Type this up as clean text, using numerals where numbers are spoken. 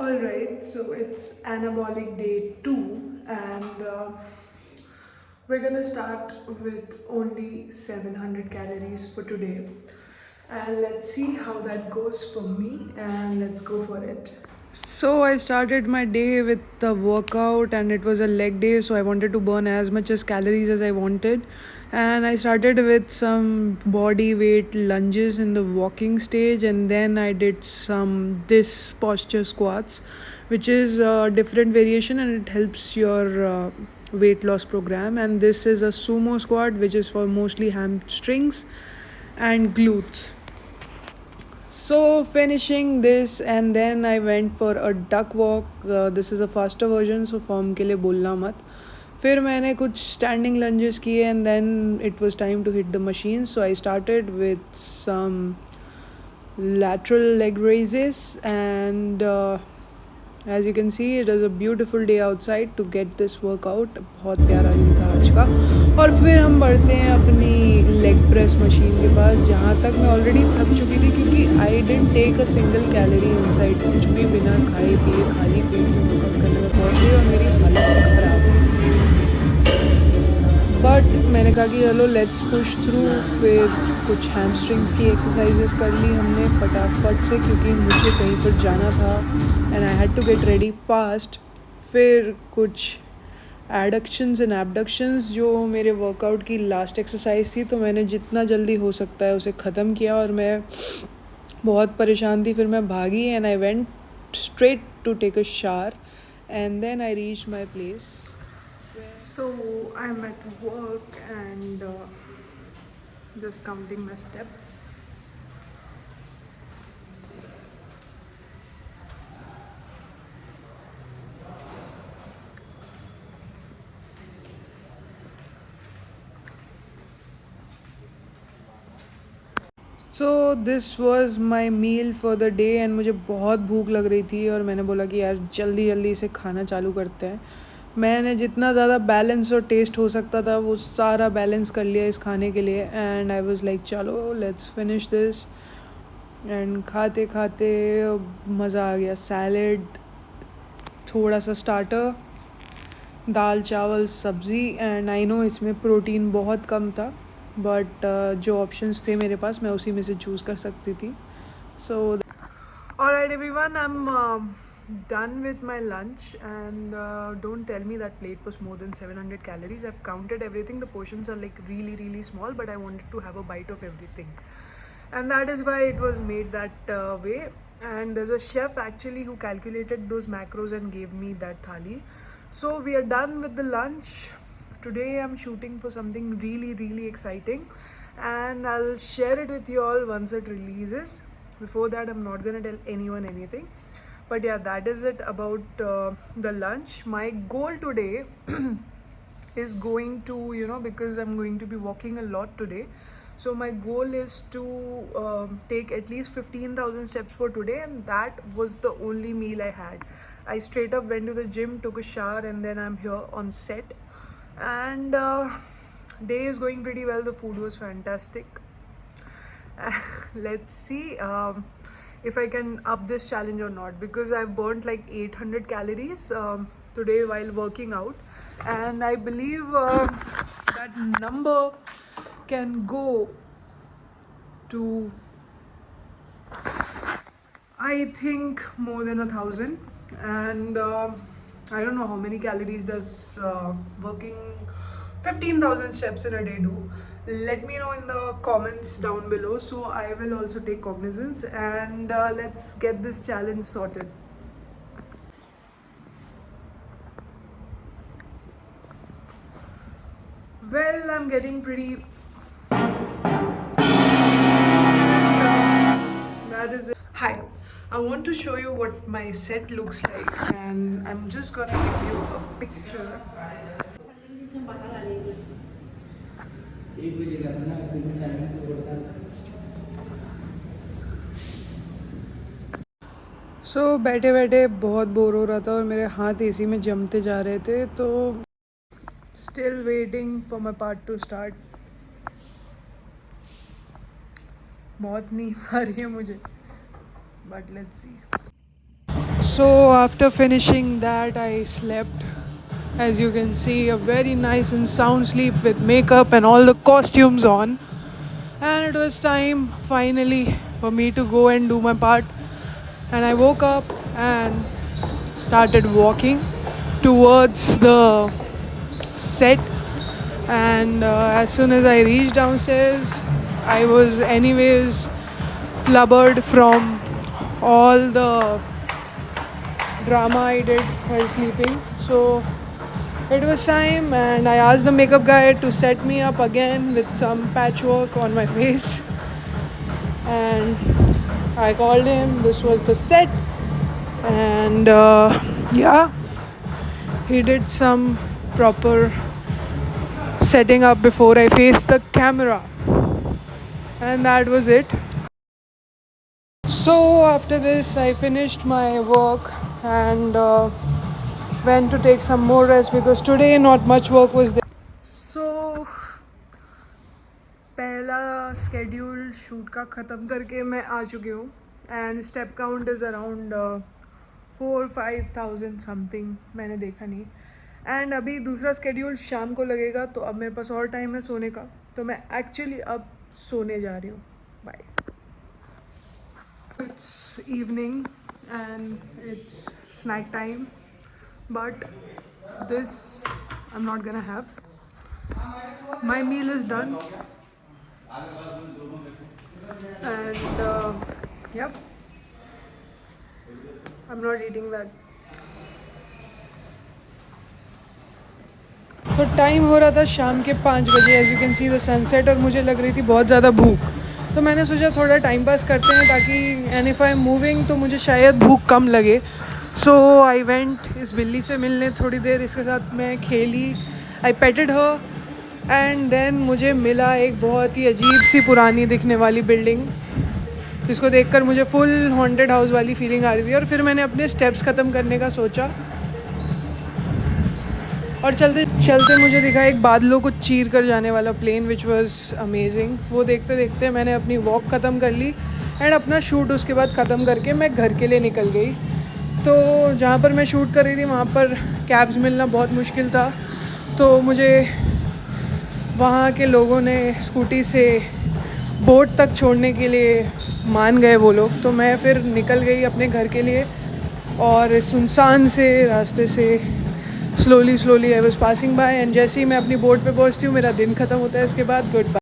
Alright, so it's anabolic day 2, and we're gonna start with only 700 calories for today. And let's see how that goes for me, and let's go for it. So I started my day with the workout, and it was a leg day, so I wanted to burn as much as calories as I wanted. And I started with some body weight lunges in the walking stage, and then I did some this posture squats, which is a different variation, and it helps your weight loss program. And this is a sumo squat, which is for mostly hamstrings and glutes. So finishing this, and then I went for a duck walk. This is a faster version, so form के लिए बोलना मत. फिर मैंने कुछ standing lunges किए, and then it was time to hit the machine. So I started with some lateral leg raises, and as you can see, it was a beautiful day outside to get this workout. बहुत प्यारा दिन था आज का. और फिर हम बढ़ते हैं अपनी लेग प्रेस मशीन के पास, जहाँ तक मैं ऑलरेडी थक चुकी थी, क्योंकि I didn't take a single calorie inside. कुछ भी बिना खाए पिए खाली पेट में वर्कआउट करने में पहुँच गई और मेरी हालत ख़राब. बट मैंने कहा कि चलो लेट्स पुश थ्रू. फिर कुछ हैमस्ट्रिंग्स की एक्सरसाइजेस कर ली हमने फटाफट से, क्योंकि मुझे कहीं पर जाना था and I had to get ready fast. फिर कुछ एडक्शंस एंड एबडक्शंस जो मेरे वर्कआउट की लास्ट एक्सरसाइज थी, तो मैंने जितना जल्दी हो सकता है उसे ख़त्म किया. और मैं बहुत परेशान थी. फिर मैं भागी and I went straight to take a shower, and then I reach my place. So I'm at work, and just counting my steps. So this was my meal for the day, and मुझे बहुत भूख लग रही थी और मैंने बोला कि यार जल्दी जल्दी इसे खाना चालू करते हैं. मैंने जितना ज़्यादा बैलेंस और टेस्ट हो सकता था वो सारा बैलेंस कर लिया इस खाने के लिए. एंड आई वॉज लाइक चलो लेट्स फिनिश दिस. एंड खाते खाते मज़ा आ गया. सैलड, थोड़ा सा स्टार्टर, दाल चावल सब्ज़ी. एंड आई नो इसमें प्रोटीन बहुत कम था, बट जो ऑप्शंस थे मेरे पास मैं उसी में से चूज़ कर सकती थी. सो alright everyone, I'm done with my lunch, and don't tell me that plate was more than 700 calories. I've counted everything. The portions are like really really small, but I wanted to have a bite of everything, and that is why it was made that way. And there's a chef actually who calculated those macros and gave me that thali. So we are done with the lunch. Today I'm shooting for something really really exciting, and I'll share it with you all once it releases. Before that, I'm not gonna tell anyone anything. But yeah, that is it about the lunch. My goal today is going to, because I'm going to be walking a lot today, so my goal is to take at least 15,000 steps for today, and that was the only meal I had. I straight up went to the gym, took a shower, and then I'm here on set. And day is going pretty well. The food was fantastic. Let's see if I can up this challenge or not, because I've burnt like 800 calories today while working out, and I believe that number can go to, I think, more than 1,000. And I don't know how many calories does working 15,000 steps in a day do. Let me know in the comments down below, so I will also take cognizance, and let's get this challenge sorted. Well, I'm getting pretty. That is it. Hi, I want to show you what my set looks like, and I'm just gonna give you a picture. सो बैठे बैठे बहुत bore हो रहा था और मेरे हाथ AC में जमते जा रहे थे, तो still waiting for my part two start. बहुत नींद आ रही है मुझे, but let's see. So after finishing that, I slept. As you can see, a very nice and sound sleep with makeup and all the costumes on. And it was time finally for me to go and do my part. And I woke up and started walking towards the set. And as soon as I reached downstairs, I was anyways blubbered from all the drama I did while sleeping. So it was time, and I asked the makeup guy to set me up again with some patchwork on my face. And I called him, this was the set, and yeah, he did some proper setting up before I faced the camera, and that was it. So after this, I finished my work and went to take some more rest because today not much work was there. So पहला schedule shoot का ख़त्म करके मैं आ चुकी हूँ and step count is around 4-5,000 something, मैंने देखा नहीं. एंड अभी दूसरा स्केड्यूल शाम को लगेगा, तो अब मेरे पास और टाइम है सोने का, तो मैं एक्चुअली अब सोने जा रही हूँ. Bye. It's evening and it's snack time, but this I'm not gonna have. My meal is done, and yep, I'm not eating that. तो टाइम हो रहा था शाम के 5 बजे, as you can see the sunset, और मुझे लग रही थी बहुत ज़्यादा भूख, तो मैंने सोचा थोड़ा टाइम पास करते हैं ताकि and if I am moving तो मुझे शायद भूख कम लगे. सो आई वेंट इस बिल्ली से मिलने, थोड़ी देर इसके साथ मैं खेली, आई पेटेड हर, एंड देन मुझे मिला एक बहुत ही अजीब सी पुरानी दिखने वाली बिल्डिंग, जिसको देखकर मुझे फुल हॉन्टेड हाउस वाली फीलिंग आ रही थी. और फिर मैंने अपने स्टेप्स ख़त्म करने का सोचा, और चलते चलते मुझे दिखा एक बादलों को चीर कर जाने वाला प्लेन, विच वॉज अमेजिंग. वो देखते देखते मैंने अपनी वॉक ख़त्म कर ली एंड अपना शूट उसके बाद ख़त्म करके मैं घर के लिए निकल गई. तो जहाँ पर मैं शूट कर रही थी वहाँ पर कैब्स मिलना बहुत मुश्किल था, तो मुझे वहाँ के लोगों ने स्कूटी से बोट तक छोड़ने के लिए मान गए वो लोग. तो मैं फिर निकल गई अपने घर के लिए, और सुनसान से रास्ते से slowly I was passing by, and जैसे ही मैं अपनी बोट पे पहुंचती हूँ मेरा दिन ख़त्म होता है. इसके बाद गुड बाय.